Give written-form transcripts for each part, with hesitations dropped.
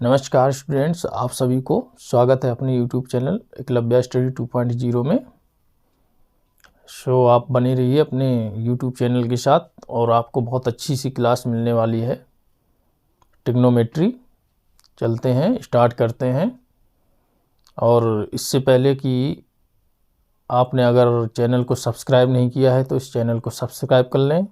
नमस्कार स्टूडेंट्स, आप सभी को स्वागत है अपने YouTube चैनल एकलव्य स्टडी 2.0 में। आप बने रहिए अपने YouTube चैनल के साथ और आपको बहुत अच्छी सी क्लास मिलने वाली है ट्रिग्नोमेट्री। चलते हैं, स्टार्ट करते हैं। और इससे पहले कि आपने अगर चैनल को सब्सक्राइब नहीं किया है तो इस चैनल को सब्सक्राइब कर लें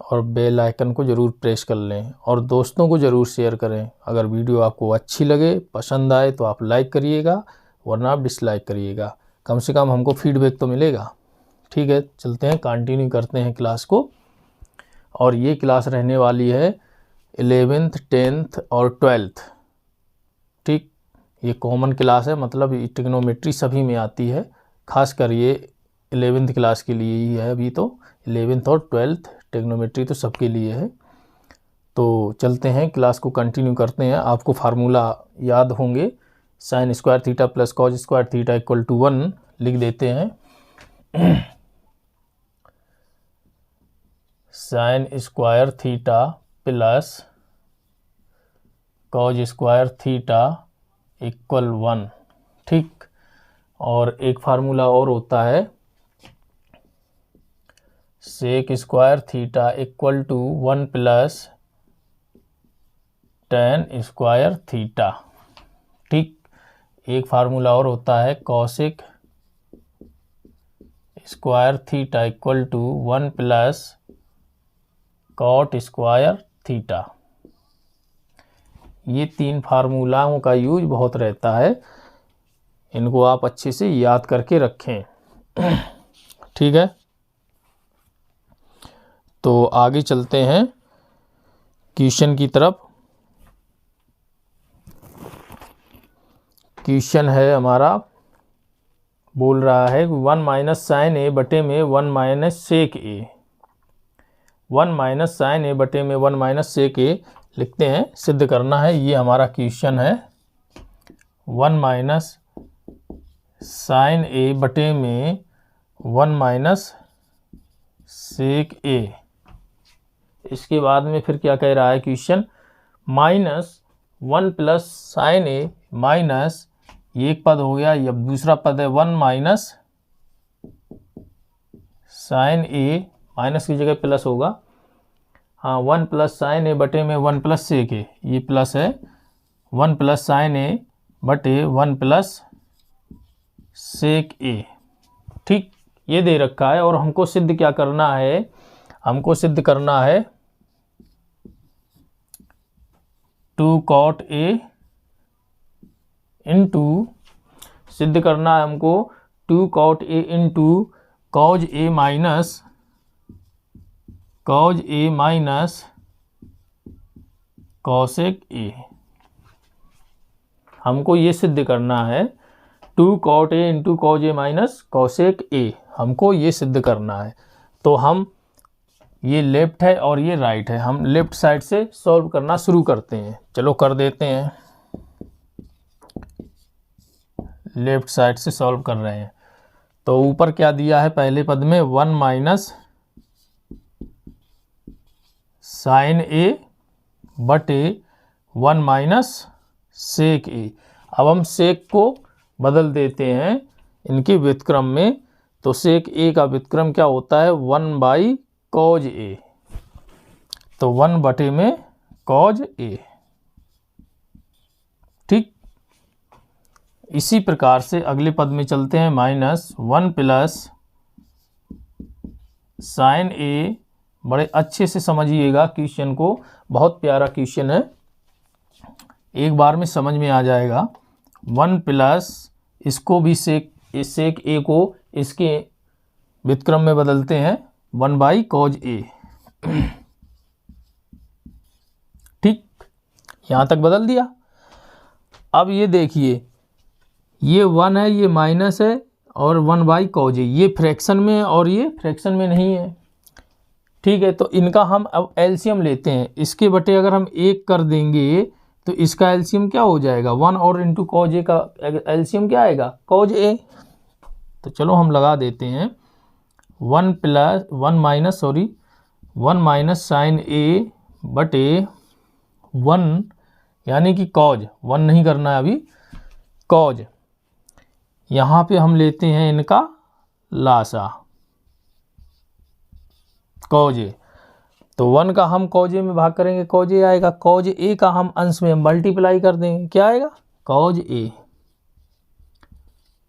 और बेल आइकन को ज़रूर प्रेस कर लें और दोस्तों को ज़रूर शेयर करें। अगर वीडियो आपको अच्छी लगे, पसंद आए तो आप लाइक करिएगा, वरना आप डिसलाइक करिएगा। कम से कम हमको फीडबैक तो मिलेगा। ठीक है, चलते हैं, कंटिन्यू करते हैं क्लास को। और ये क्लास रहने वाली है 11th 10th और 12th। ठीक, ये कॉमन क्लास है, मतलब ट्रिग्नोमेट्री सभी में आती है, खासकर ये 11th क्लास के लिए ही है। अभी तो 11th और 12th ट्रिग्नोमेट्री तो सबके लिए है। तो चलते हैं, क्लास को कंटिन्यू करते हैं। आपको फार्मूला याद होंगे, sine square theta plus cos square theta equal to 1 लिख देते हैं। Sine square theta plus cos square theta equal 1। ठीक, और एक फार्मूला और होता है sec square theta equal to 1 plus tan square theta. ठीक, एक फार्मूला और होता है cosec square theta equal to 1 plus cot square theta. ये तीन फार्मूलाओं का यूज बहुत रहता है, इनको आप अच्छे से याद करके रखें। ठीक है, तो आगे चलते हैं क्वेश्चन की तरफ। क्वेश्चन है हमारा, बोल रहा है 1 माइनस साइन ए बटे में 1 माइनस सेक ए। 1 माइनस साइन ए बटे में 1 माइनस सेक ए लिखते हैं, सिद्ध करना है। ये हमारा क्वेश्चन है। 1 माइनस साइन ए बटे में 1 माइनस सेक ए। इसके बाद में फिर क्या कह रहा है क्वेश्चन, माइनस 1 प्लस साइन ए माइनस, ये एक पद हो गया, ये दूसरा पद है 1 माइनस साइन ए, माइनस की जगह प्लस होगा। हाँ, 1 प्लस साइन ए बटे में 1 प्लस सेक ए, ये प्लस है 1 प्लस साइन ए बटे 1 प्लस सेक ए। ठीक, ये दे रखा है और हमको सिद्ध क्या करना है, हमको सिद्ध करना है 2 कॉट ए इंटू, सिद्ध करना है हमको 2 cot A into cos A minus cosec A. हमको ये सिद्ध करना है 2 cot A into cos A minus cosec A, हमको ये सिद्ध करना है। तो हम, ये लेफ्ट है और ये राइट है, हम लेफ्ट साइड से सॉल्व करना शुरू करते हैं। चलो कर देते हैं, लेफ्ट साइड से सॉल्व कर रहे हैं। तो ऊपर क्या दिया है, पहले पद में 1 माइनस साइन ए बटे 1 माइनस सेक ए। अब हम सेक को बदल देते हैं इनके व्युत्क्रम में। तो सेक ए का व्युत्क्रम क्या होता है, 1 बाई कॉज ए, तो 1 बटे में कॉज ए। ठीक, इसी प्रकार से अगले पद में चलते हैं, माइनस 1 प्लस साइन ए। बड़े अच्छे से समझिएगा क्वेश्चन को, बहुत प्यारा क्वेश्चन है, एक बार में समझ में आ जाएगा। 1 प्लस, इसको भी सेक ए को इसके व्युत्क्रम में बदलते हैं, 1 बाई कॉज ए। ठीक, यहाँ तक बदल दिया। अब ये देखिए, ये 1 है, ये माइनस है और 1 बाई कॉज ए, ये फ्रैक्शन में है और ये फ्रैक्शन में नहीं है। ठीक है, तो इनका हम अब एलसीएम लेते हैं। इसके बटे अगर हम 1 कर देंगे तो इसका एलसीएम क्या हो जाएगा, 1 और इंटू कॉज ए का एलसीएम क्या आएगा, कॉज ए। तो चलो हम लगा देते हैं 1 माइनस साइन ए बटे 1 यानी कि कॉज 1 नहीं करना है अभी, कॉज यहाँ पे हम लेते हैं इनका लासा, कॉज ए, तो 1 का हम कॉज ए में भाग करेंगे, कॉज ए आएगा, कॉज ए का हम अंश में मल्टीप्लाई कर देंगे, क्या आएगा, कॉज ए,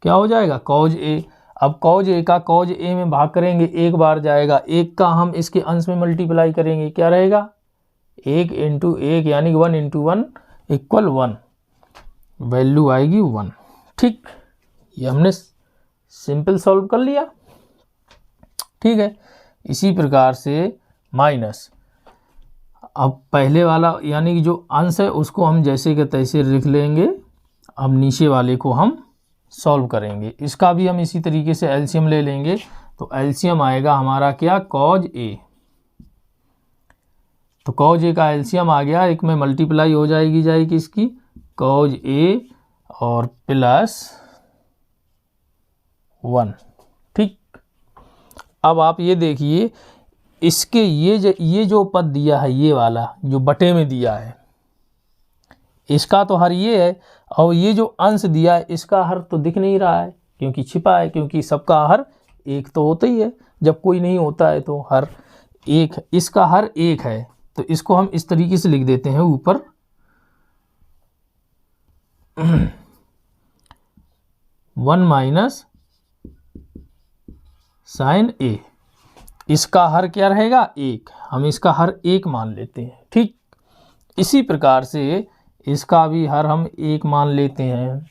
क्या हो जाएगा, कॉज ए। अब कॉज ए का कॉज ए में भाग करेंगे, एक बार जाएगा, एक का हम इसके अंश में मल्टीप्लाई करेंगे, क्या रहेगा, 1 इंटू 1 यानी 1 इंटू 1 इक्वल 1, वैल्यू आएगी 1। ठीक, ये हमने सिंपल सॉल्व कर लिया। ठीक है, इसी प्रकार से माइनस, अब पहले वाला यानी कि जो अंश है उसको हम जैसे के तैसे लिख लेंगे, अब नीचे वाले को हम सॉल्व करेंगे। इसका भी हम इसी तरीके से एलसीएम ले लेंगे, तो एलसीएम आएगा हमारा क्या, कॉज ए, तो कॉज ए का एलसीएम आ गया, एक में मल्टीप्लाई हो जाएगी इसकी कॉज ए और प्लस 1। ठीक, अब आप ये देखिए इसके ये जो पद दिया है, ये वाला जो बटे में दिया है, इसका तो हर ये है, और ये जो अंश दिया है इसका हर तो दिख नहीं रहा है क्योंकि छिपा है, क्योंकि सबका हर एक तो होता ही है, जब कोई नहीं होता है तो हर एक, इसका हर एक है, तो इसको हम इस तरीके से लिख देते हैं ऊपर 1 माइनस साइन ए, इसका हर क्या रहेगा, 1, हम इसका हर 1 मान लेते हैं। ठीक, इसी प्रकार से इसका भी हर हम 1 मान लेते हैं।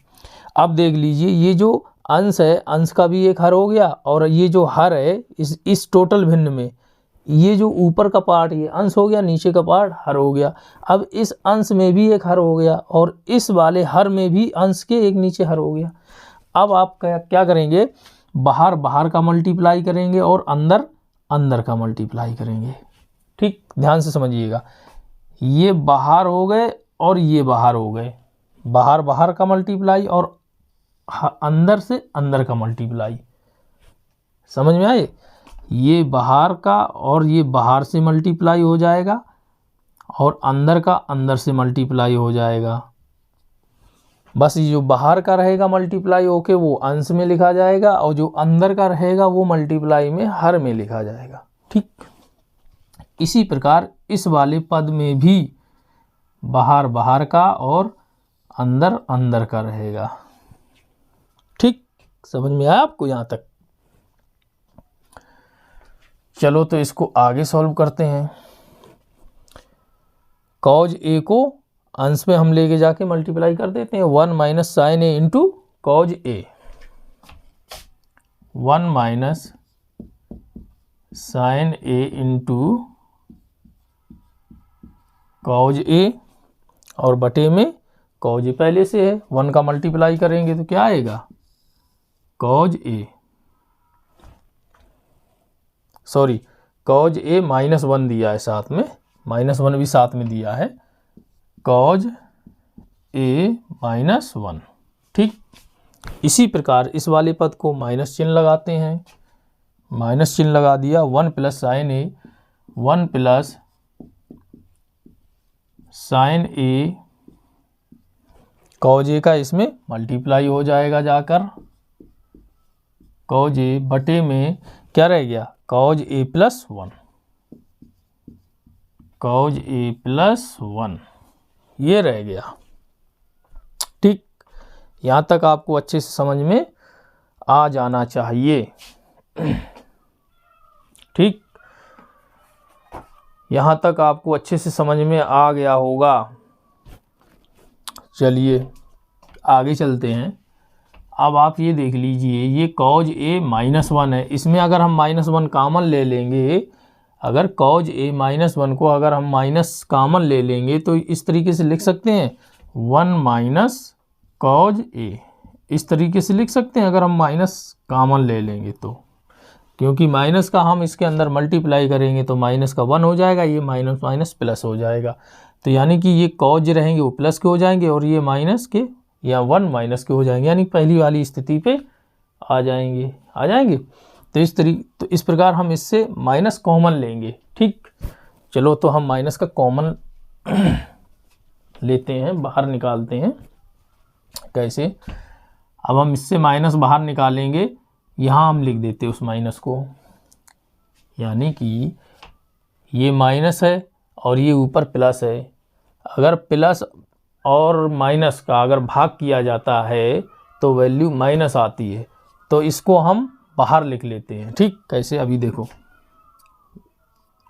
अब देख लीजिए ये जो अंश है, अंश का भी एक हर हो गया, और ये जो हर है इस टोटल भिन्न में ये जो ऊपर का पार्ट ये अंश हो गया, नीचे का पार्ट हर हो गया। अब इस अंश में भी एक हर हो गया और इस वाले हर में भी अंश के एक नीचे हर हो गया। अब आप क्या करेंगे, बाहर का मल्टीप्लाई करेंगे और अंदर का मल्टीप्लाई करेंगे। ठीक, ध्यान से समझिएगा, ये बाहर हो गए और ये बाहर हो गए, बाहर का मल्टीप्लाई और अंदर से अंदर का मल्टीप्लाई, समझ में आए, ये बाहर का और ये बाहर से मल्टीप्लाई हो जाएगा और अंदर का अंदर से मल्टीप्लाई हो जाएगा। बस ये जो बाहर का रहेगा मल्टीप्लाई होके वो अंश में लिखा जाएगा, और जो अंदर का रहेगा वो मल्टीप्लाई में हर में लिखा जाएगा। ठीक, इसी प्रकार इस वाले पद में भी बाहर का और अंदर का रहेगा। ठीक, समझ में आया आपको यहाँ तक? चलो तो इसको आगे सॉल्व करते हैं। कॉज ए को अंश में हम लेके जाके मल्टीप्लाई कर देते हैं, 1 माइनस साइन ए इंटू कॉज ए, 1 माइनस साइन ए इंटू कॉज ए, और बटे में कॉज ए पहले से है, 1 का मल्टीप्लाई करेंगे तो क्या आएगा, कॉज ए, सॉरी कॉज ए -1 दिया है साथ में, -1 भी साथ में दिया है, कॉज ए -1। ठीक, इसी प्रकार इस वाले पद को माइनस चिन्ह लगाते हैं, माइनस चिन्ह लगा दिया, 1 प्लस साइन ए, 1 प्लस साइन ए, कॉज ए का इसमें मल्टीप्लाई हो जाएगा जाकर, कॉज ए बटे में क्या रह गया, कॉज ए प्लस 1, कॉज ए प्लस 1 ये रह गया। ठीक, यहाँ तक आपको अच्छे से समझ में आ जाना चाहिए। ठीक, यहाँ तक आपको अच्छे से समझ में आ गया होगा। चलिए आगे चलते हैं। अब आप ये देख लीजिए, ये कॉज ए -1 है, इसमें अगर हम -1 कॉमन ले लेंगे, अगर कॉज ए -1 को अगर हम माइनस कॉमन ले लेंगे तो इस तरीके से लिख सकते हैं, 1 माइनस कॉज ए, इस तरीके से लिख सकते हैं अगर हम माइनस कॉमन ले लेंगे तो, क्योंकि माइनस का हम इसके अंदर मल्टीप्लाई करेंगे तो माइनस का 1 हो जाएगा, ये माइनस माइनस प्लस हो जाएगा, तो यानी कि ये कॉज रहेंगे वो प्लस के हो जाएंगे और ये माइनस के या 1 माइनस के हो जाएंगे, यानी पहली वाली स्थिति पे आ जाएंगे। तो इस प्रकार हम इससे माइनस कॉमन लेंगे। ठीक, चलो तो हम माइनस का कॉमन लेते हैं, बाहर निकालते हैं। कैसे? अब हम इससे माइनस बाहर निकालेंगे, यहाँ हम लिख देते उस माइनस को, यानी कि ये माइनस है और ये ऊपर प्लस है। अगर प्लस और माइनस का अगर भाग किया जाता है तो वैल्यू माइनस आती है, तो इसको हम बाहर लिख लेते हैं। ठीक, कैसे? अभी देखो,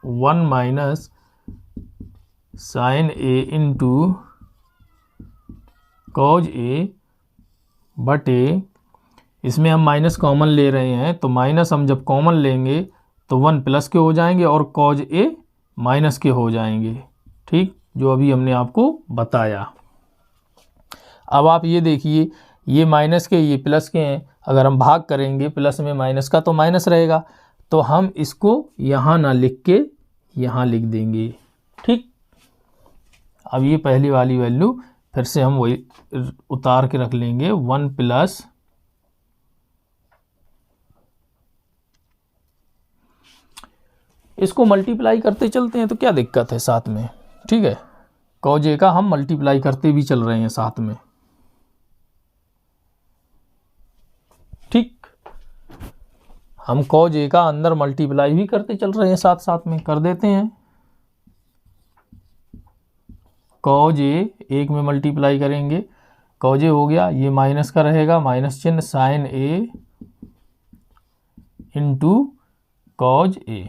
1 माइनस साइन ए इंटू कॉज ए बटे, इसमें हम माइनस कॉमन ले रहे हैं, तो माइनस हम जब कॉमन लेंगे तो 1 प्लस के हो जाएंगे और कॉज ए माइनस के हो जाएंगे। ठीक, जो अभी हमने आपको बताया। अब आप ये देखिए, ये माइनस के ये प्लस के हैं, अगर हम भाग करेंगे प्लस में माइनस का तो माइनस रहेगा, तो हम इसको यहाँ ना लिख के यहाँ लिख देंगे। ठीक, अब ये पहली वाली वैल्यू फिर से हम वही उतार के रख लेंगे, 1 प्लस इसको मल्टीप्लाई करते चलते हैं तो क्या दिक्कत है साथ में। ठीक है, कॉज ए का हम मल्टीप्लाई करते भी चल रहे हैं साथ में। ठीक, हम कॉज ए का अंदर मल्टीप्लाई भी करते चल रहे हैं, साथ साथ में कर देते हैं। कॉज ए एक में मल्टीप्लाई करेंगे, कॉज ए हो गया, ये माइनस का रहेगा, माइनस चिन्ह, साइन ए इंटू कॉज ए,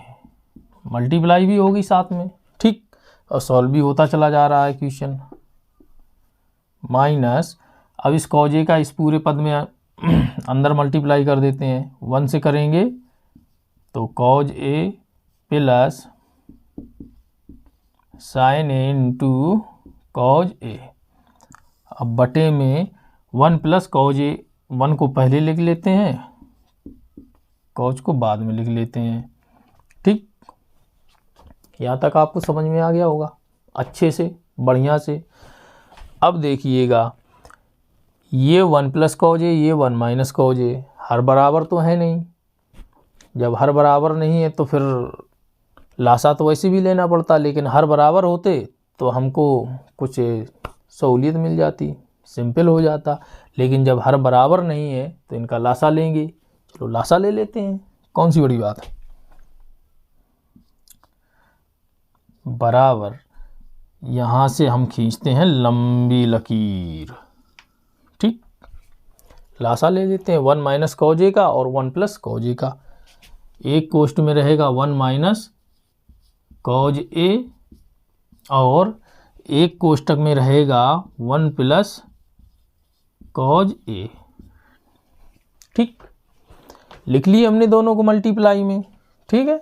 मल्टीप्लाई भी होगी साथ में। ठीक, और सॉल्व भी होता चला जा रहा है क्वेश्चन। माइनस, अब इस कॉज ए का इस पूरे पद में अंदर मल्टीप्लाई कर देते हैं, 1 से करेंगे तो कॉज ए प्लस साइन ए इंटू कॉज ए। अब बटे में 1 प्लस कॉज ए, 1 को पहले लिख लेते हैं, कॉज को बाद में लिख लेते हैं। ठीक, यहाँ तक आपको समझ में आ गया होगा अच्छे से, बढ़िया से। अब देखिएगा, ये 1 प्लस कॉज ए, ये 1 माइनस कॉज ए, हर बराबर तो है नहीं। जब हर बराबर नहीं है तो फिर लासा तो वैसे भी लेना पड़ता, लेकिन हर बराबर होते तो हमको कुछ सहूलियत मिल जाती, सिंपल हो जाता। लेकिन जब हर बराबर नहीं है तो इनका लासा लेंगे। चलो लासा ले लेते हैं, कौन सी बड़ी बात है। बराबर, यहाँ से हम खींचते हैं लंबी लकीर। ठीक, लासा ले लेते हैं 1 माइनस कॉज ए का और 1 प्लस कॉज ए का। एक कोष्ठ में रहेगा 1 माइनस कॉज ए और एक कोष्ठक में रहेगा 1 प्लस कॉज ए। ठीक, लिख लिए हमने दोनों को मल्टीप्लाई में। ठीक है,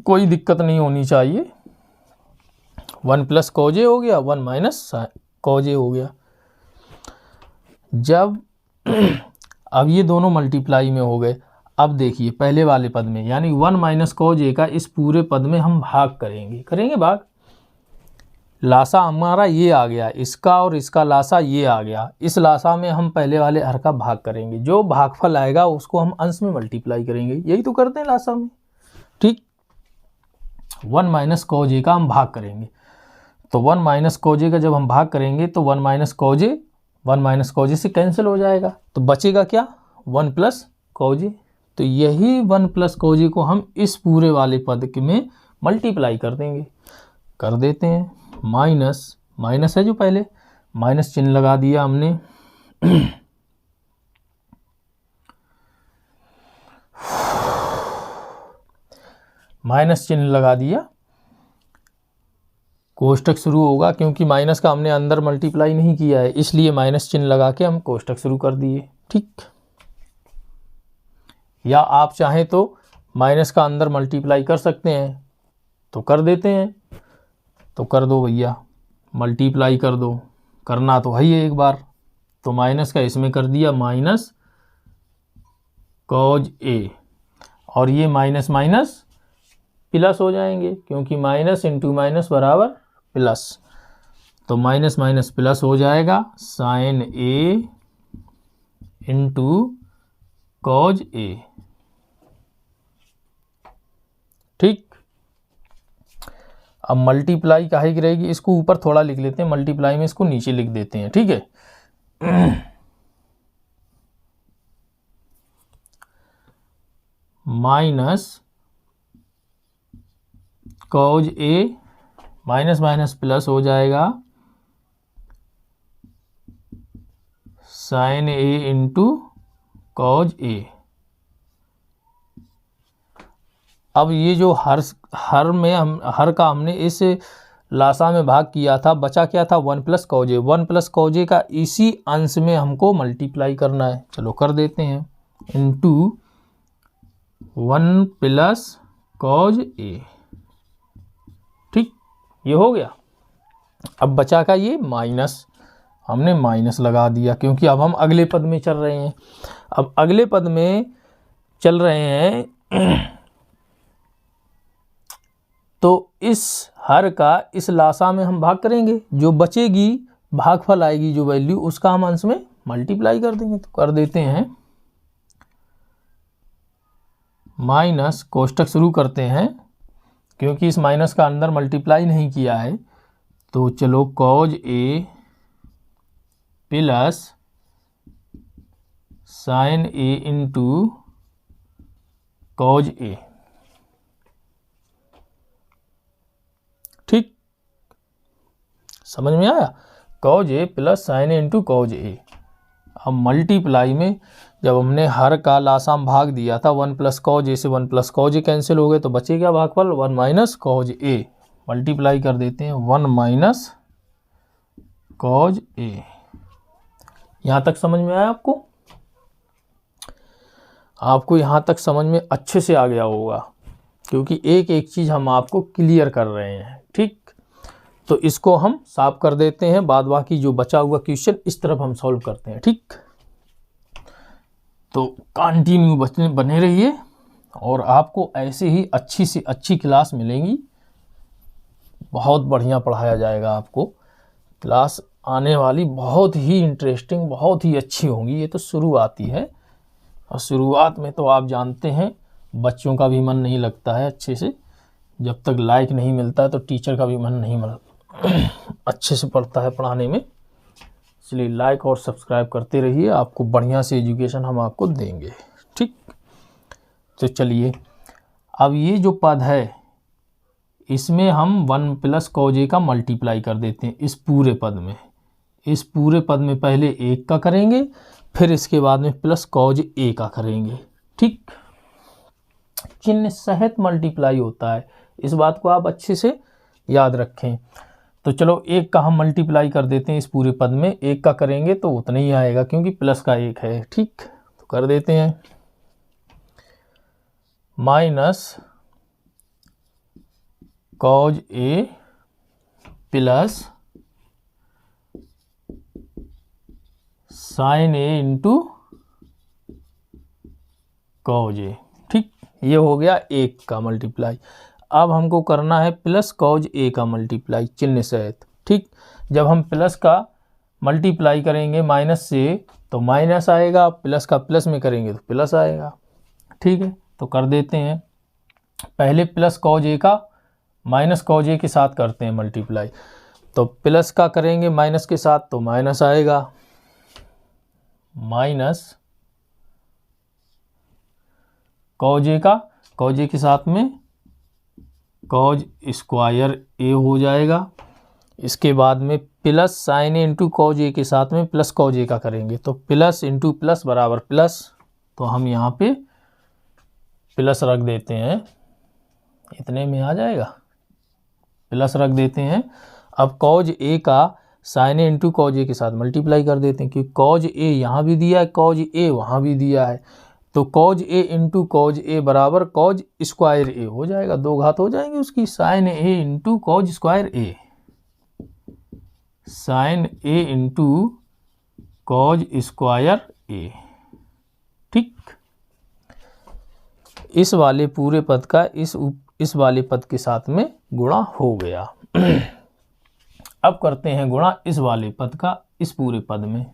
कोई दिक्कत नहीं होनी चाहिए। 1 प्लस कॉज ए हो गया, 1 माइनस कॉज ए हो गया। जब अब ये दोनों मल्टीप्लाई में हो गए, अब देखिए पहले वाले पद में, यानी 1 माइनस कॉज ए का इस पूरे पद में हम भाग करेंगे भाग। लासा हमारा ये आ गया, इसका और इसका लासा ये आ गया। इस लासा में हम पहले वाले हर का भाग करेंगे, जो भागफल आएगा उसको हम अंश में मल्टीप्लाई करेंगे। यही तो करते हैं लासा में। ठीक, 1 माइनस कॉज ए का हम भाग करेंगे, तो 1 माइनस कॉज ए का जब हम भाग करेंगे तो 1 माइनस कॉज ए 1 माइनस कॉज ए से कैंसिल हो जाएगा, तो बचेगा क्या, 1 प्लस कॉज ए। तो यही 1 प्लस कॉज ए को हम इस पूरे वाले पद में मल्टीप्लाई कर देंगे। कर देते हैं, माइनस माइनस है जो पहले, माइनस चिन्ह लगा दिया हमने। माइनस चिन्ह लगा दिया, कोष्ठक शुरू होगा, क्योंकि माइनस का हमने अंदर मल्टीप्लाई नहीं किया है, इसलिए माइनस चिन्ह लगा के हम कोष्ठक शुरू कर दिए। ठीक, या आप चाहें तो माइनस का अंदर मल्टीप्लाई कर सकते हैं, तो कर देते हैं, तो कर दो भैया, मल्टीप्लाई कर दो, करना तो है ही एक बार। तो माइनस का इसमें कर दिया, माइनस कॉज ए, और ये माइनस माइनस प्लस हो जाएंगे, क्योंकि माइनस इंटू माइनस बराबर प्लस। तो माइनस माइनस प्लस हो जाएगा, साइन ए इंटू कॉज ए। ठीक, अब मल्टीप्लाई काहे की रहेगी, इसको ऊपर थोड़ा लिख लेते हैं, मल्टीप्लाई में इसको नीचे लिख देते हैं, ठीक है। Minus cos A, minus minus plus हो जाएगा साइन ए इंटू कॉज ए। अब ये जो हर में हर का हमने इस लासा में भाग किया था, बचा क्या था, 1 प्लस कॉज ए। 1 प्लस कॉज ए का इसी अंश में हमको मल्टीप्लाई करना है, चलो कर देते हैं, इंटू 1 प्लस कॉज ए, ठीक, ये हो गया। अब बचा का ये माइनस, हमने माइनस लगा दिया क्योंकि अब हम अगले पद में चल रहे हैं। अब अगले पद में चल रहे हैं तो इस हर का इस लासा में हम भाग करेंगे, जो बचेगी भागफल आएगी जो वैल्यू, उसका हम अंश में मल्टीप्लाई कर देंगे। तो कर देते हैं माइनस, कोष्टक शुरू करते हैं क्योंकि इस माइनस का अंदर मल्टीप्लाई नहीं किया है, तो चलो कॉज ए प्लस साइन ए इंटू कॉज ए, ठीक, समझ में आया, कॉज ए प्लस साइन ए इंटू कॉज ए। अब मल्टीप्लाई में जब हमने हर का लासाम भाग दिया था 1 प्लस कॉज ए से 1 प्लस कॉज ए कैंसिल हो गए, तो बचे क्या भागफल, 1 माइनस कॉज ए। मल्टीप्लाई कर देते हैं 1 माइनस कॉज ए। यहाँ तक समझ में आया आपको? आपको यहाँ तक समझ में अच्छे से आ गया होगा क्योंकि एक एक चीज़ हम आपको क्लियर कर रहे हैं, ठीक। तो इसको हम साफ कर देते हैं, बाद बाकी जो बचा हुआ क्वेश्चन इस तरफ हम सॉल्व करते हैं, ठीक। तो कंटिन्यू बने रहिए और आपको ऐसे ही अच्छी से अच्छी क्लास मिलेंगी, बहुत बढ़िया पढ़ाया जाएगा आपको। क्लास आने वाली बहुत ही इंटरेस्टिंग, बहुत ही अच्छी होंगी। ये तो शुरुआत ही है और शुरुआत में तो आप जानते हैं बच्चों का भी मन नहीं लगता है अच्छे से, जब तक लाइक नहीं मिलता है तो टीचर का भी मन नहीं अच्छे से पढ़ता है पढ़ाने में। इसलिए लाइक और सब्सक्राइब करते रहिए, आपको बढ़िया से एजुकेशन हम आपको देंगे, ठीक। तो चलिए अब ये जो पद है इसमें हम 1 प्लस कॉज ए का मल्टीप्लाई कर देते हैं इस पूरे पद में। इस पूरे पद में पहले 1 का करेंगे, फिर इसके बाद में प्लस कॉज ए का करेंगे, ठीक। चिन्ह सहित मल्टीप्लाई होता है, इस बात को आप अच्छे से याद रखें। तो चलो 1 का हम मल्टीप्लाई कर देते हैं इस पूरे पद में। 1 का करेंगे तो उतना ही आएगा क्योंकि प्लस का 1 है, ठीक। तो कर देते हैं माइनस कॉज ए प्लस साइन ए इंटू कॉज ए, ठीक। ये हो गया 1 का मल्टीप्लाई। अब हमको करना है प्लस कॉज ए का मल्टीप्लाई चिन्ह सहित, ठीक। जब हम प्लस का मल्टीप्लाई करेंगे माइनस से तो माइनस आएगा, प्लस का प्लस में करेंगे तो प्लस आएगा, ठीक है। तो कर देते हैं पहले प्लस कॉज ए का माइनस कॉज ए के साथ करते हैं मल्टीप्लाई। तो प्लस का करेंगे माइनस के साथ तो माइनस आएगा, माइनस कॉज ए का, कॉज ए के साथ में कॉज स्क्वायर ए हो जाएगा। इसके बाद में प्लस साइन ए इंटू कॉज ए के साथ में प्लस कॉज ए का करेंगे तो प्लस इंटू प्लस बराबर प्लस, तो हम यहाँ पे प्लस रख देते हैं, इतने में आ जाएगा, प्लस रख देते हैं। अब कॉज ए का साइन ए इंटू कॉज ए के साथ मल्टीप्लाई कर देते हैं क्योंकि कॉज ए यहाँ भी दिया है, कॉज ए वहाँ भी दिया है, तो कॉज ए इंटू कॉज ए बराबर कॉज स्क्वायर ए हो जाएगा। 2 घात हो जाएंगे उसकी, साइन ए इंटू कॉज स्क्वायर ए, साइन ए इंटू कॉज स्क्वायर ए, ठीक। इस वाले पूरे पद का इस वाले पद के साथ में गुणा हो गया। अब करते हैं गुणा इस वाले पद का इस पूरे पद में,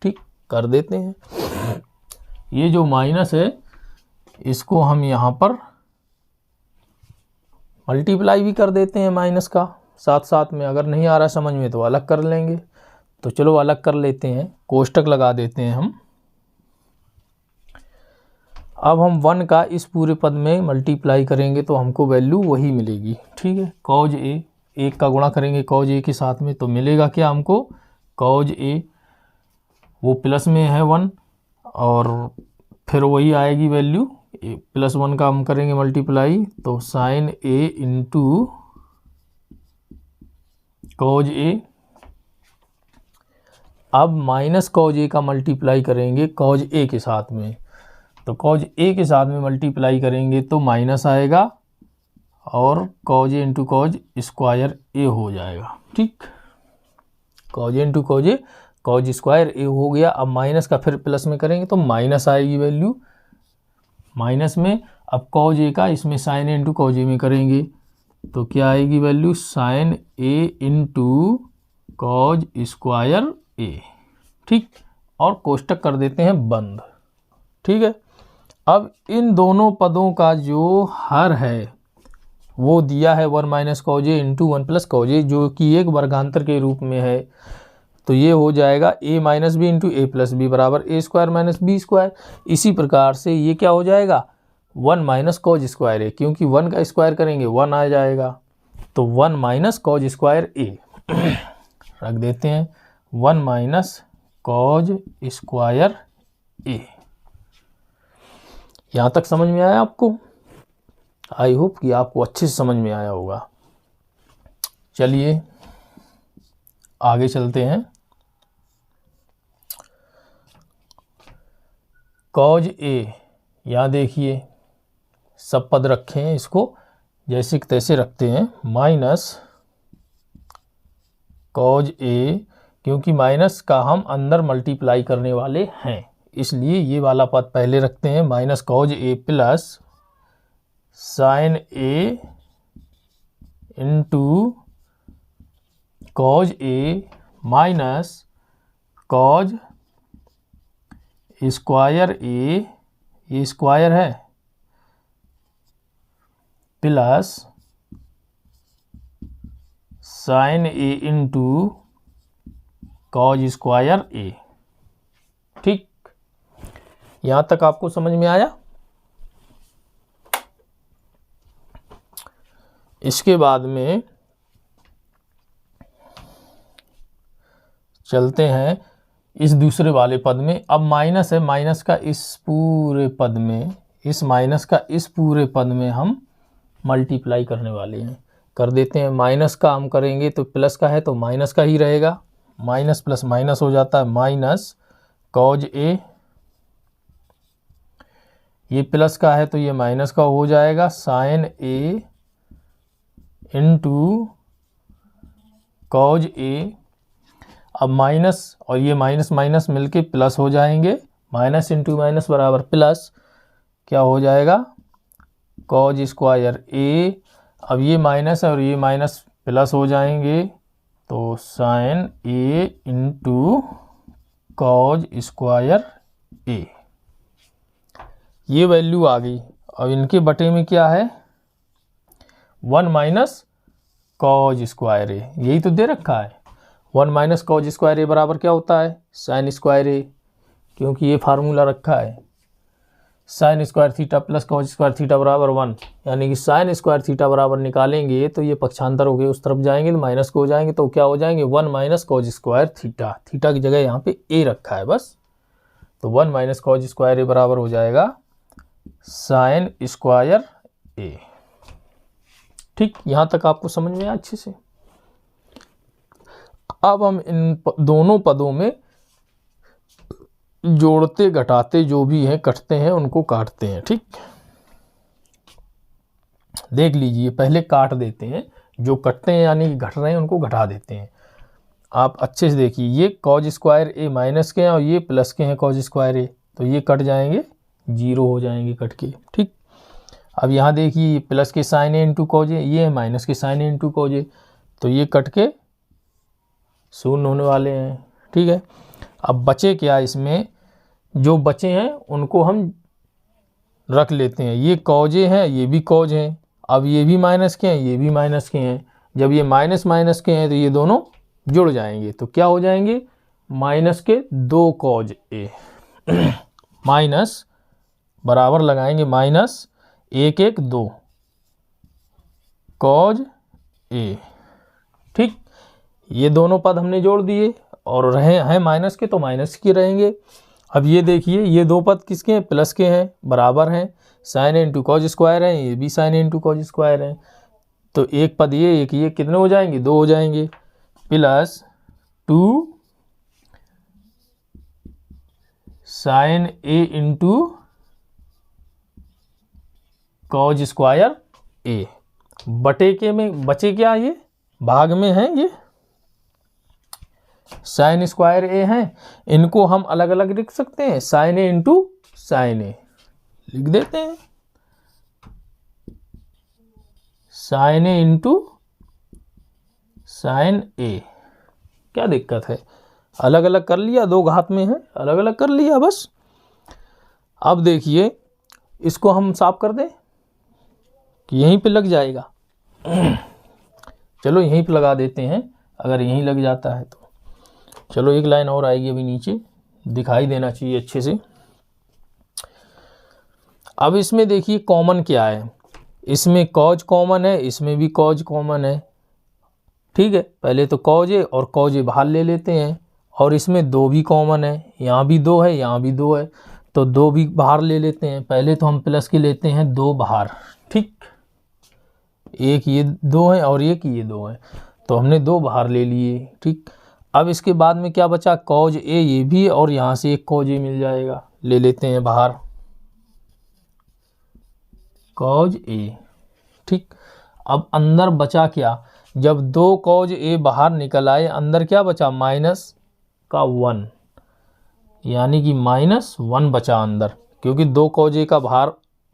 ठीक। कर देते हैं, ये जो माइनस है इसको हम यहाँ पर मल्टीप्लाई भी कर देते हैं माइनस का साथ साथ में, अगर नहीं आ रहा समझ में तो अलग कर लेंगे। तो चलो अलग कर लेते हैं, कोष्टक लगा देते हैं हम। अब हम 1 का इस पूरे पद में मल्टीप्लाई करेंगे तो हमको वैल्यू वही मिलेगी, ठीक है। कॉज ए, 1 का गुणा करेंगे कॉज ए के साथ में तो मिलेगा क्या हमको, कॉज ए वो प्लस में है 1 और फिर वही आएगी वैल्यू, +1 का हम करेंगे मल्टीप्लाई तो साइन ए इंटू कॉज ए। अब माइनस कॉज ए का मल्टीप्लाई करेंगे कॉज ए के साथ में, तो कॉज ए के साथ में मल्टीप्लाई करेंगे तो माइनस आएगा और कॉज ए इंटू कॉज स्क्वायर ए हो जाएगा, ठीक। कॉज ए इंटू कॉज ए, कॉज स्क्वायर ए हो गया। अब माइनस का फिर प्लस में करेंगे तो माइनस आएगी वैल्यू माइनस में। अब कॉज ए का इसमें साइन ए इंटू कॉज ए में करेंगे तो क्या आएगी वैल्यू, साइन ए इंटू कॉज स्क्वायर ए, ठीक। और कोष्टक कर देते हैं बंद, ठीक है। अब इन दोनों पदों का जो हर है वो दिया है 1 माइनस कॉज ए इंटू 1 प्लस कॉज ए, जो कि एक वर्गांतर के रूप में है। तो ये हो जाएगा a minus B into A plus B बराबर A square minus B square. इसी प्रकार से ये क्या हो जाएगा, 1 माइनस कॉज स्क्वायर ए, क्योंकि 1 का स्क्वायर करेंगे 1 आ जाएगा, तो 1 माइनस कॉज स्क्वायर ए रख देते हैं, 1 माइनस कॉज स्क्वायर ए। यहाँ तक समझ में आया आपको? आई होप कि आपको अच्छे से समझ में आया होगा। चलिए आगे चलते हैं। कॉज ए, यहाँ देखिए सब पद रखे हैं, इसको जैसे तैसे रखते हैं, माइनस कॉज ए, क्योंकि माइनस का हम अंदर मल्टीप्लाई करने वाले हैं इसलिए ये वाला पद पहले रखते हैं, minus cos A plus sign A into cos A minus cos square ए, ये स्क्वायर है, प्लस साइन ए इंटू कॉज स्क्वायर ए, ठीक। यहां तक आपको समझ में आया? इसके बाद में चलते हैं इस दूसरे वाले पद में। अब माइनस है, माइनस का इस पूरे पद में, इस माइनस का इस पूरे पद में हम मल्टीप्लाई करने वाले हैं। कर देते हैं, माइनस का हम करेंगे तो प्लस का है तो माइनस का ही रहेगा, माइनस प्लस माइनस हो जाता है, माइनस कॉज ए, ये प्लस का है तो ये माइनस का हो जाएगा, साइन ए इंटू कॉज ए। अब माइनस और ये माइनस माइनस मिलके प्लस हो जाएंगे, माइनस इंटू माइनस बराबर प्लस, क्या हो जाएगा, कॉज स्क्वायर ए। अब ये माइनस और ये माइनस प्लस हो जाएंगे तो साइन ए इंटू कॉज स्क्वायर ए, ये वैल्यू आ गई। अब इनके बटे में क्या है, 1 माइनस कॉज स्क्वायर ए, यही तो दे रखा है। 1 माइनस कॉज स्क्वायर ए बराबर क्या होता है, साइन स्क्वायर ए, क्योंकि ये फार्मूला रखा है, sign square theta plus cos square theta बराबर 1, यानी कि साइन स्क्वायर थीटा बराबर निकालेंगे तो ये पक्षांतर हो गए, उस तरफ जाएंगे तो माइनस को हो जाएंगे, तो क्या हो जाएंगे 1 minus cos square theta, theta की जगह यहाँ पे ए रखा है बस, तो 1 माइनस कॉज स्क्वायर ए बराबर हो जाएगा साइन स्क्वायर ए, ठीक। यहाँ तक आपको समझ में आया अच्छे से? अब हम इन दोनों पदों में जोड़ते घटाते जो भी हैं कटते हैं उनको काटते हैं, ठीक। देख लीजिए, पहले काट देते हैं, जो कटते हैं यानी कि घट रहे हैं उनको घटा देते हैं। आप अच्छे से देखिए, ये कॉज स्क्वायर ए माइनस के हैं और ये प्लस के हैं कॉज स्क्वायर ए, तो ये कट जाएंगे, जीरो हो जाएंगे कट के, ठीक। अब यहाँ देखिए प्लस के साइन ए इंटू कॉज ए, ये है माइनस के साइन ए इंटू कॉज ए, तो ये कट के शून्य होने वाले हैं, ठीक है। अब बचे क्या, इसमें जो बचे हैं उनको हम रख लेते हैं, ये कॉज ए हैं, ये भी कॉज हैं। अब ये भी माइनस के हैं, ये भी माइनस के हैं। जब ये माइनस माइनस के हैं तो ये दोनों जुड़ जाएंगे, तो क्या हो जाएंगे, माइनस के 2 कॉज ए माइनस बराबर लगाएंगे माइनस 1 1 2 कॉज ए। ठीक, ये दोनों पद हमने जोड़ दिए और रहे हैं माइनस के तो माइनस के रहेंगे। अब ये देखिए ये दो पद किसके हैं, प्लस के हैं, बराबर हैं, साइन ए इंटू कॉज स्क्वायर है, ये भी साइन ए इंटू कॉज स्क्वायर है। तो एक पद ये एक ये कितने हो जाएंगे, 2 हो जाएंगे, प्लस 2 साइन ए इंटू कॉज स्क्वायर ए। बटे के में बचे क्या, ये भाग में है, ये साइन स्क्वायर ए है, इनको हम अलग अलग लिख सकते हैं, साइन ए इंटू साइन ए लिख देते हैं, साइन ए इंटू साइन ए। क्या दिक्कत है, अलग अलग कर लिया, 2 घात में है, अलग अलग कर लिया बस। अब देखिए इसको हम साफ कर दें कि यहीं पे लग जाएगा चलो यहीं पे लगा देते हैं, अगर यहीं लग जाता है तो चलो एक लाइन और आएगी, अभी नीचे दिखाई देना चाहिए अच्छे से। अब इसमें देखिए कॉमन क्या है, इसमें कॉज कॉमन है, इसमें भी कॉज कॉमन है। ठीक है, पहले तो कॉज ए और कॉज ए बाहर ले लेते हैं, और इसमें 2 भी कॉमन है, यहाँ भी 2 है, यहाँ भी 2 है, तो 2 भी बाहर ले लेते हैं। पहले तो हम प्लस के लेते हैं 2 बाहर, ठीक, एक ये 2 है और एक ये 2 है, तो हमने 2 बाहर ले लिए। ठीक, अब इसके बाद में क्या बचा, कॉज ए ये भी, और यहाँ से एक कॉज ए मिल जाएगा, ले लेते हैं बाहर कॉज ए। ठीक, अब अंदर बचा क्या, जब 2 कॉज ए बाहर निकल आए, अंदर क्या बचा, माइनस का 1, यानी कि -1 बचा अंदर, क्योंकि 2 कॉज ए का बाहर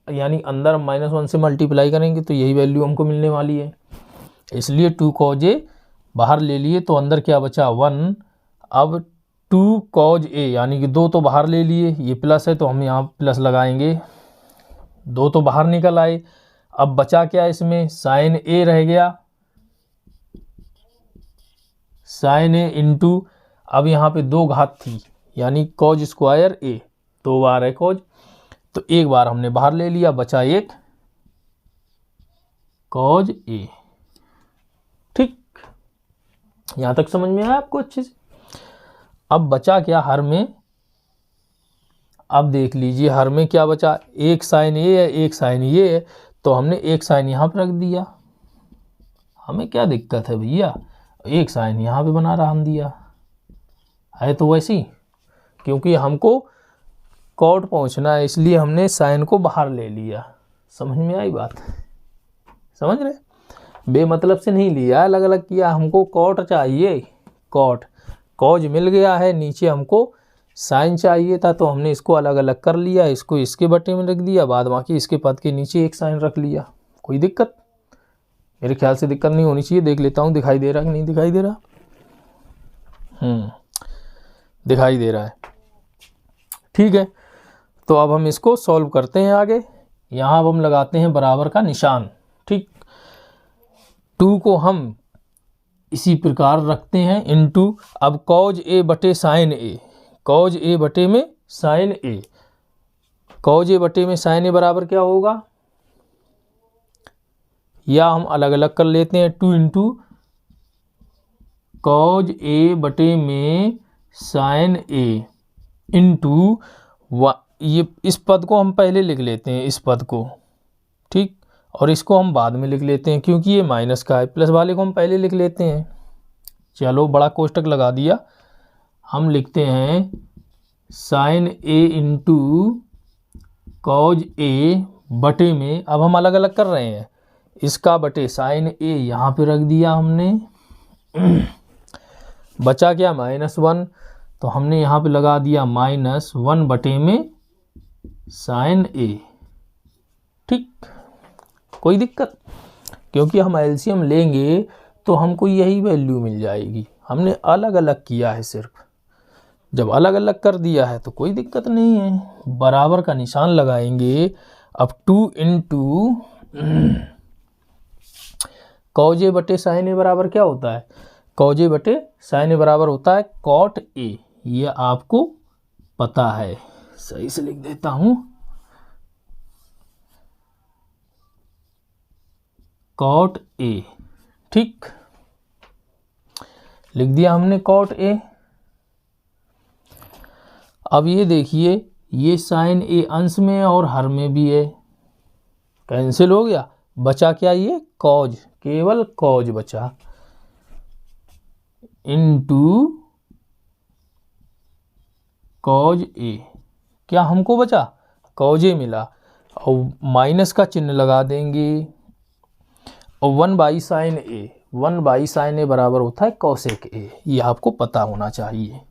यानी अंदर -1 से मल्टीप्लाई करेंगे तो यही वैल्यू हमको मिलने वाली है, इसलिए 2 कॉज ए बाहर ले लिए, तो अंदर क्या बचा 1। अब 2 कॉज ए यानी कि 2 तो बाहर ले लिए, ये प्लस है तो हम यहाँ प्लस लगाएंगे, 2 तो बाहर निकल आए। अब बचा क्या इसमें, साइन ए रह गया, साइन ए इंटू, अब यहाँ पे 2 घात थी यानी कॉज स्क्वायर ए, 2 बार है कॉज, तो एक बार हमने बाहर ले लिया, बचा एक कॉज ए। ठीक, यहां तक समझ में आया आपको अच्छे से। अब बचा क्या हर में, अब देख लीजिए हर में क्या बचा, एक साइन ए है, एक साइन ये है, तो हमने एक साइन यहाँ पर रख दिया, हमें क्या दिक्कत है भैया, एक साइन यहाँ पे बना रहा हम दिया है, तो वैसी क्योंकि हमको कॉट पहुँचना है इसलिए हमने साइन को बाहर ले लिया। समझ में आई बात, समझ रहे, बेमतलब से नहीं लिया, अलग अलग किया, हमको कॉट चाहिए, कॉट कॉज मिल गया है, नीचे हमको साइन चाहिए था तो हमने इसको अलग अलग कर लिया, इसको इसके बटे में रख दिया, बाद बाकी इसके पद के नीचे एक साइन रख लिया। कोई दिक्कत, मेरे ख्याल से दिक्कत नहीं होनी चाहिए, देख लेता हूँ दिखाई दे रहा कि नहीं दिखाई दे रहा, दिखाई दे रहा है। ठीक है, तो अब हम इसको सॉल्व करते हैं आगे। यहाँ अब हम लगाते हैं बराबर का निशान। ठीक, 2 को हम इसी प्रकार रखते हैं इनटू, अब कॉज ए बटे साइन ए, कॉज ए बटे में साइन ए, कॉज ए बटे में साइन ए बराबर क्या होगा, या हम अलग अलग कर लेते हैं, 2 इंटू कॉज ए बटे में साइन ए इंटू, ये इस पद को हम पहले लिख लेते हैं, इस पद को, ठीक, और इसको हम बाद में लिख लेते हैं क्योंकि ये माइनस का है, प्लस वाले को हम पहले लिख लेते हैं। चलो बड़ा कोष्टक लगा दिया, हम लिखते हैं साइन ए इंटू कॉज ए बटे में, अब हम अलग अलग कर रहे हैं, इसका बटे साइन ए यहाँ पे रख दिया हमने बचा क्या -1, तो हमने यहाँ पे लगा दिया -1 बटे में साइन ए। ठीक, कोई दिक्कत, क्योंकि हम एलसीएम लेंगे तो हमको यही वैल्यू मिल जाएगी, हमने अलग अलग किया है, सिर्फ जब अलग अलग कर दिया है तो कोई दिक्कत नहीं है। बराबर का निशान लगाएंगे, अब 2 इंटू कॉज ए बटे साइन ए बराबर क्या होता है? कॉज ए बटे साइन ए बराबर होता है कॉट ए। ये आपको पता है, सही से लिख देता हूं, कॉट ए। ठीक, लिख दिया हमने कॉट ए। अब ये देखिए, ये साइन ए अंश में और हर में भी है, कैंसिल हो गया, बचा क्या? ये कॉज, केवल कॉज बचा, इनटू कॉज ए। क्या हमको बचा? कॉज ए मिला, और माइनस का चिन्ह लगा देंगे, और 1/sin ए, 1/sin ए बराबर होता है कॉसेक ए। ये आपको पता होना चाहिए।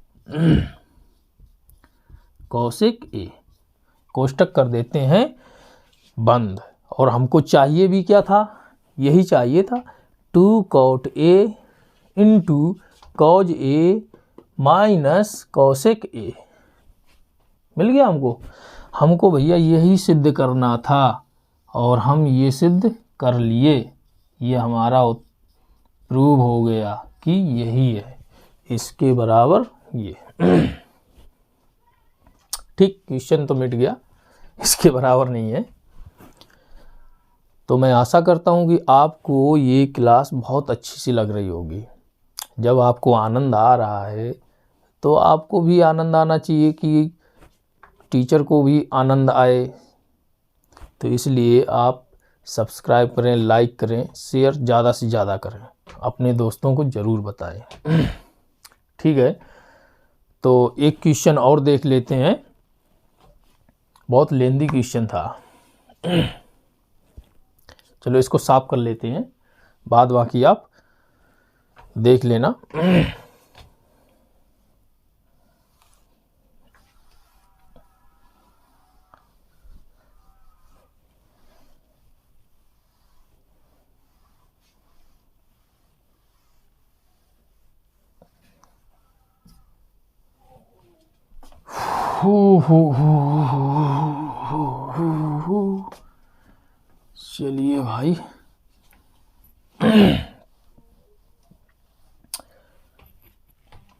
कॉसेक ए, कोष्टक कर देते हैं बंद, और हमको चाहिए भी क्या था? यही चाहिए था, 2 cot A into cos A minus cosec A. मिल गया हमको भैया यही सिद्ध करना था, और हम ये सिद्ध कर लिए। ये हमारा प्रूव हो गया कि यही है, इसके बराबर ये। ठीक, क्वेश्चन तो मिट गया, इसके बराबर नहीं है। तो मैं आशा करता हूँ कि आपको ये क्लास बहुत अच्छी सी लग रही होगी। जब आपको आनंद आ रहा है तो आपको भी आनंद आना चाहिए कि टीचर को भी आनंद आए। तो इसलिए आप सब्सक्राइब करें, लाइक करें, शेयर ज़्यादा से ज़्यादा करें, अपने दोस्तों को ज़रूर बताएं। ठीक है, तो एक क्वेश्चन और देख लेते हैं, बहुत लेंदी क्वेश्चन था। चलो इसको साफ कर लेते हैं, बाद बाकी आप देख लेना। चलिए भाई,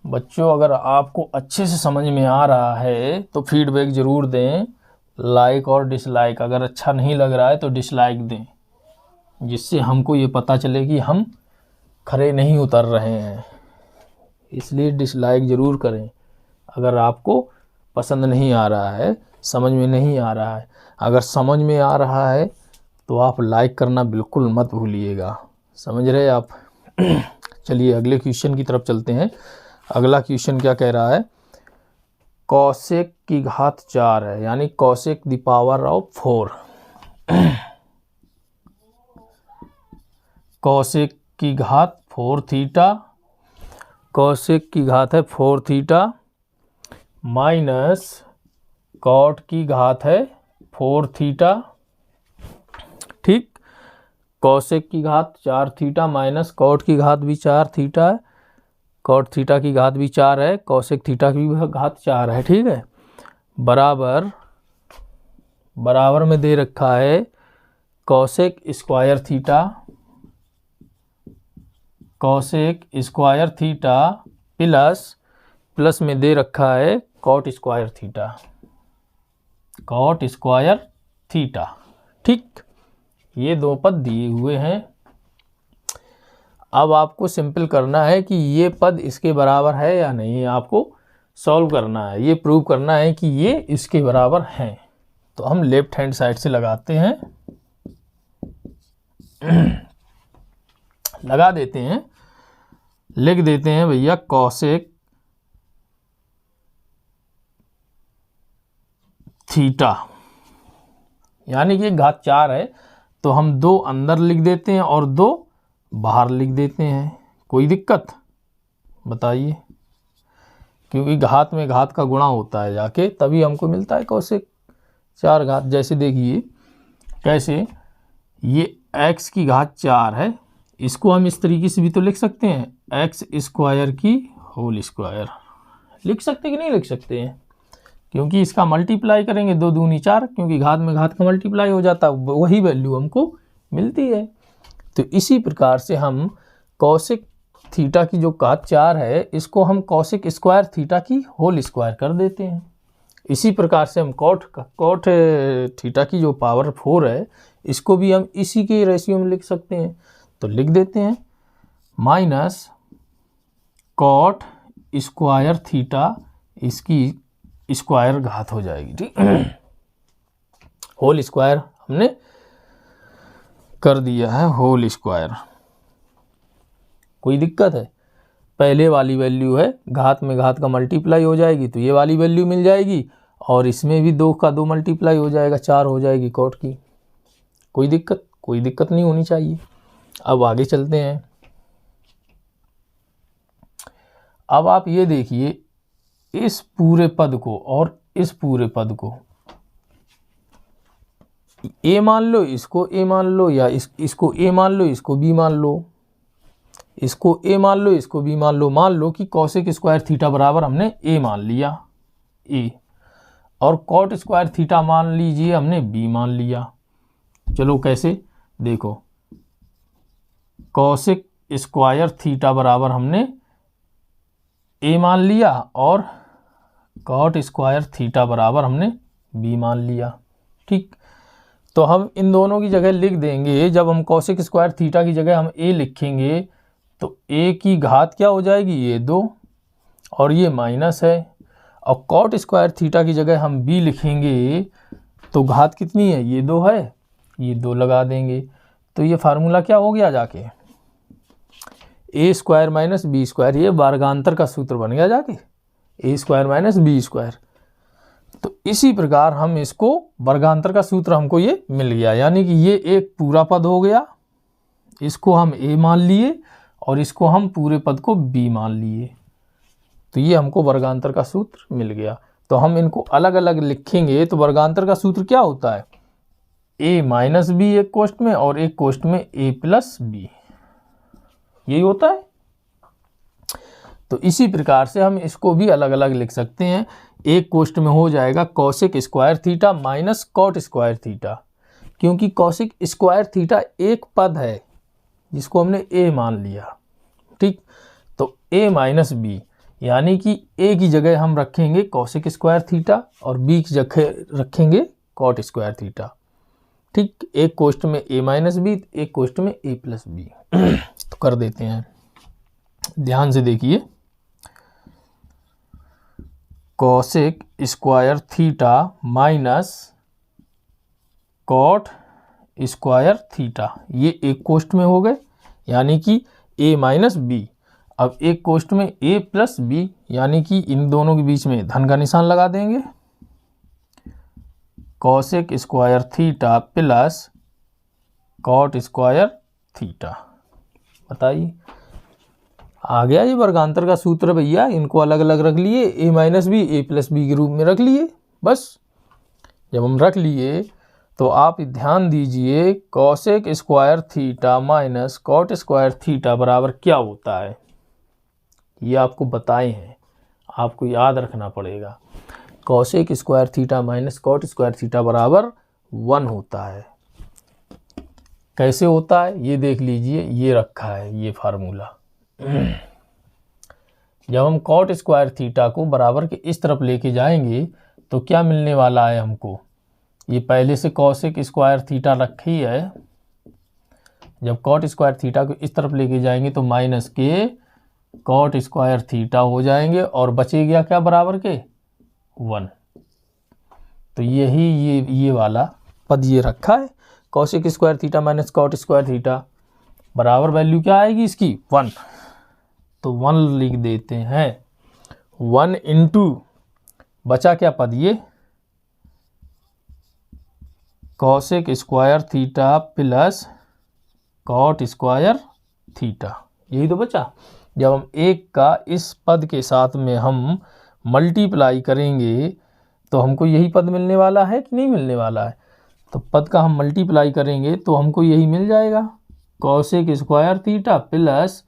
बच्चों अगर आपको अच्छे से समझ में आ रहा है तो फीडबैक ज़रूर दें, लाइक और डिसलाइक। अगर अच्छा नहीं लग रहा है तो डिसलाइक दें, जिससे हमको ये पता चले कि हम खरे नहीं उतर रहे हैं। इसलिए डिसलाइक ज़रूर करें अगर आपको पसंद नहीं आ रहा है, समझ में नहीं आ रहा है। अगर समझ में आ रहा है तो आप लाइक करना बिल्कुल मत भूलिएगा, समझ रहे आप। चलिए अगले क्वेश्चन की तरफ चलते हैं। अगला क्वेश्चन क्या कह रहा है? कॉसेक की घात 4 है, यानी cosec the power of 4। Cosec की घात 4 थीटा, कॉसेक की घात है 4 थीटा माइनस कॉट की घात है 4 थीटा। ठीक, कॉसेक की घात 4 थीटा माइनस कॉट की घात भी 4 थीटा है, कॉट थीटा की घात भी 4 है, कॉसेक थीटा की भी घात 4 है। ठीक है, बराबर में दे रखा है cosec square theta, cosec square theta plus में दे रखा है cot square theta, cot square theta. ठीक, ये दो पद दिए हुए हैं। अब आपको सिंपल करना है कि ये पद इसके बराबर है या नहीं, आपको सॉल्व करना है, ये प्रूव करना है कि ये इसके बराबर हैं। तो हम लेफ्ट हैंड साइड से लगाते हैं, लगा देते हैं, लिख देते हैं भैया कॉसेक थीटा, यानी कि घात 4 है तो हम 2 अंदर लिख देते हैं और 2 बाहर लिख देते हैं। कोई दिक्कत बताइए? क्योंकि घात में घात का गुणा होता है जाके, तभी हमको मिलता है कॉसेक 4 घात। जैसे देखिए कैसे, ये x की घात 4 है, इसको हम इस तरीके से भी तो लिख सकते हैं, x स्क्वायर की होल स्क्वायर। लिख सकते कि नहीं लिख सकते हैं? क्योंकि इसका मल्टीप्लाई करेंगे 2 दूनी 4, क्योंकि घात में घात का मल्टीप्लाई हो जाता है, वही वैल्यू हमको मिलती है। तो इसी प्रकार से हम कॉसेक थीटा की जो घात 4 है इसको हम कॉसेक स्क्वायर थीटा की होल स्क्वायर कर देते हैं। इसी प्रकार से हम कॉट थीटा की जो पावर 4 है इसको भी हम इसी के रेशियो में लिख सकते हैं। तो लिख देते हैं माइनस कॉट स्क्वायर थीटा, इसकी स्क्वायर घात हो जाएगी, ठीक। होल स्क्वायर हमने कर दिया है, होल स्क्वायर। कोई दिक्कत है? पहले वाली वैल्यू है, घात में घात का मल्टीप्लाई हो जाएगी तो ये वाली वैल्यू मिल जाएगी, और इसमें भी 2 का 2 मल्टीप्लाई हो जाएगा, 4 हो जाएगी कॉट की। कोई दिक्कत नहीं होनी चाहिए। अब आगे चलते हैं। अब आप ये देखिए, इस पूरे पद को और इस पूरे पद को ए मान लो, इसको ए मान लो, या इसको ए मान लो, इसको बी मान लो, इसको ए मान लो, इसको बी मान लो। मान लो कि कॉसेक स्क्वायर थीटा बराबर हमने ए मान लिया, ए, और कॉट स्क्वायर थीटा मान लीजिए हमने बी मान लिया। चलो कैसे, देखो, कॉसेक स्क्वायर थीटा बराबर हमने ए मान लिया और कॉट स्क्वायर थीटा बराबर हमने बी मान लिया, ठीक। तो हम इन दोनों की जगह लिख देंगे, जब हम कॉसेक स्क्वायर थीटा की जगह हम ए लिखेंगे तो ए की घात क्या हो जाएगी, ये 2, और ये माइनस है। और कॉट स्क्वायर थीटा की जगह हम बी लिखेंगे तो घात कितनी है, ये 2 है, ये 2 लगा देंगे। तो ये फार्मूला क्या हो गया जाके, ए स्क्वायर माइनस बी स्क्वायर, ये वर्गांतर का सूत्र बन गया जाके, ए स्क्वायर माइनस बी स्क्वायर। तो इसी प्रकार हम इसको वर्गांतर का सूत्र हमको ये मिल गया, यानी कि ये एक पूरा पद हो गया, इसको हम ए मान लिए और इसको हम पूरे पद को बी मान लिए। तो ये हमको वर्गांतर का सूत्र मिल गया। तो हम इनको अलग अलग लिखेंगे तो वर्गांतर का सूत्र क्या होता है, ए माइनस बी एक कोष्ठ में और एक कोष्ठ में ए प्लस बी, यही होता है। तो इसी प्रकार से हम इसको भी अलग अलग लिख सकते हैं। एक कोष्ठ में हो जाएगा cosec square theta minus cot square theta, क्योंकि कॉसेक स्क्वायर थीटा एक पद है जिसको हमने ए मान लिया, ठीक। तो ए माइनस बी, यानी कि ए की जगह हम रखेंगे कॉसेक स्क्वायर थीटा और बी की जगह रखेंगे कॉट स्क्वायर थीटा, ठीक। एक कोष्ठ में ए माइनस बी, एक कोष्ठ में ए प्लस बी। तो कर देते हैं, ध्यान से देखिए, cosec square theta minus cot square theta, ये एक कोष्ठ में हो गए, यानी कि ए माइनस बी। अब एक कोष्ठ में ए प्लस बी, यानी कि इन दोनों के बीच में धन का निशान लगा देंगे, cosec square theta plus cot square theta. बताइए, आ गया ये वर्गांतर का सूत्र भैया। इनको अलग अलग रख लिए, ए माइनस बी ए प्लस बी के रूप में रख लिए। बस जब हम रख लिए तो आप ध्यान दीजिए, cosec square theta minus cot square theta बराबर क्या होता है, ये आपको बताए हैं, आपको याद रखना पड़ेगा। Cosec square theta minus cot square theta बराबर 1 होता है। कैसे होता है ये देख लीजिए, ये रखा है ये फार्मूला। जब हम कॉट स्क्वायर थीटा को बराबर के इस तरफ लेके जाएंगे तो क्या मिलने वाला है हमको, ये पहले से कॉसेक स्क्वायर थीटा रखी है, जब कॉट स्क्वायर थीटा को इस तरफ लेके जाएंगे तो माइनस के कॉट स्क्वायर थीटा हो जाएंगे और बचे गया क्या बराबर के 1। तो यही ये वाला पद ये रखा है, cosec square theta minus cot square theta बराबर वैल्यू क्या आएगी इसकी 1। तो 1 लिख देते हैं, 1 इंटू बचा क्या पद, ये cosec square theta plus cot square theta, यही तो बचा। जब हम एक का इस पद के साथ में हम मल्टीप्लाई करेंगे तो हमको यही पद मिलने वाला है कि नहीं मिलने वाला है। तो पद का हम मल्टीप्लाई करेंगे तो हमको यही मिल जाएगा, cosec square theta plus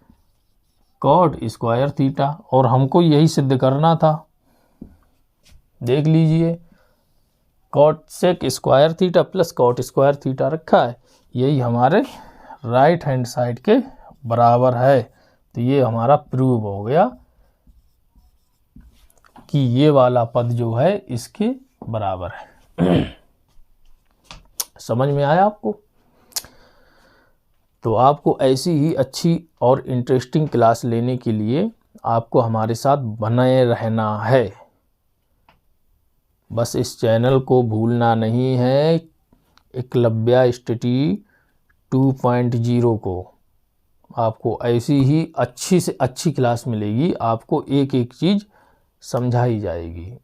cot square theta, और हमको यही सिद्ध करना था। देख लीजिए, cosec square theta plus cot square theta रखा है, यही हमारे राइट हैंड साइड के बराबर है। तो ये हमारा प्रूव हो गया कि ये वाला पद जो है इसके बराबर है। समझ में आया आपको? तो आपको ऐसी ही अच्छी और इंटरेस्टिंग क्लास लेने के लिए आपको हमारे साथ बने रहना है। बस इस चैनल को भूलना नहीं है, एकलव्य स्टडी 2.0 को। आपको ऐसी ही अच्छी से अच्छी क्लास मिलेगी, आपको एक एक चीज़ समझाई जाएगी।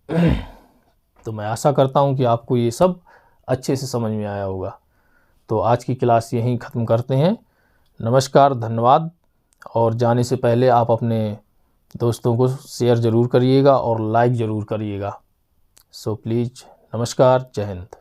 तो मैं आशा करता हूँ कि आपको ये सब अच्छे से समझ में आया होगा। तो आज की क्लास यहीं ख़त्म करते हैं। नमस्कार, धन्यवाद। और जाने से पहले आप अपने दोस्तों को शेयर ज़रूर करिएगा और लाइक ज़रूर करिएगा। सो प्लीज़, नमस्कार, जय हिंद।